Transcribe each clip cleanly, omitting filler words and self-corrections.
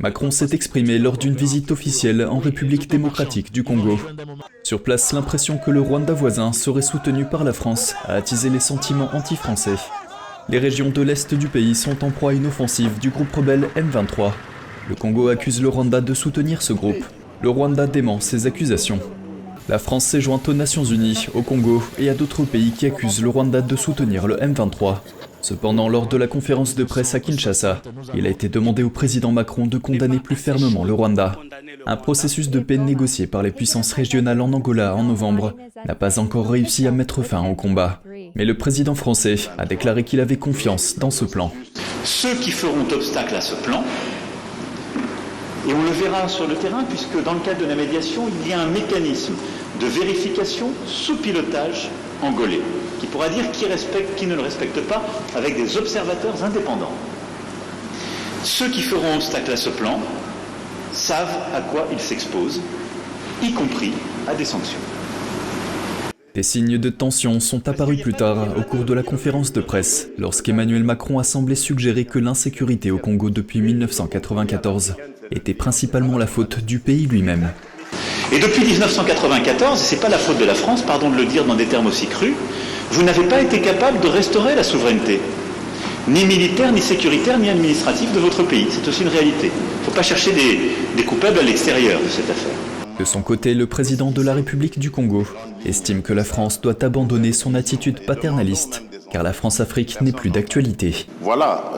Macron s'est exprimé lors d'une visite officielle en République démocratique du Congo. Sur place, l'impression que le Rwanda voisin serait soutenu par la France a attisé les sentiments anti-français. Les régions de l'est du pays sont en proie à une offensive du groupe rebelle M23. Le Congo accuse le Rwanda de soutenir ce groupe. Le Rwanda dément ces accusations. La France s'est jointe aux Nations Unies, au Congo et à d'autres pays qui accusent le Rwanda de soutenir le M23. Cependant, lors de la conférence de presse à Kinshasa, il a été demandé au président Macron de condamner plus fermement le Rwanda. Un processus de paix négocié par les puissances régionales en Angola en novembre n'a pas encore réussi à mettre fin au combat. Mais le président français a déclaré qu'il avait confiance dans ce plan. Ceux qui feront obstacle à ce plan, et on le verra sur le terrain puisque dans le cadre de la médiation, il y a un mécanisme de vérification sous pilotage angolais, qui pourra dire qui respecte, qui ne le respecte pas, avec des observateurs indépendants. Ceux qui feront obstacle à ce plan savent à quoi ils s'exposent, y compris à des sanctions. Des signes de tension sont apparus plus tard au cours de la conférence de presse, lorsqu'Emmanuel Macron a semblé suggérer que l'insécurité au Congo depuis 1994 était principalement la faute du pays lui-même. Et depuis 1994, et ce n'est pas la faute de la France, pardon de le dire dans des termes aussi crus, vous n'avez pas été capable de restaurer la souveraineté, ni militaire, ni sécuritaire, ni administrative de votre pays. C'est aussi une réalité. Il ne faut pas chercher des coupables à l'extérieur de cette affaire. De son côté, le président de la République du Congo estime que la France doit abandonner son attitude paternaliste, car la France-Afrique n'est plus d'actualité. Voilà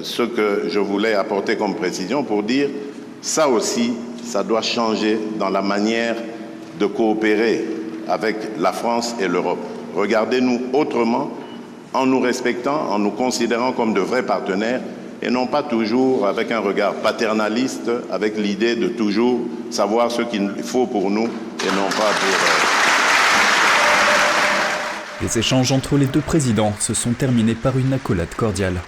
ce que je voulais apporter comme précision pour dire, ça aussi, ça doit changer dans la manière de coopérer avec la France et l'Europe. Regardez-nous autrement, en nous respectant, en nous considérant comme de vrais partenaires, et non pas toujours avec un regard paternaliste, avec l'idée de toujours savoir ce qu'il faut pour nous et non pas pour... Les échanges entre les deux présidents se sont terminés par une accolade cordiale.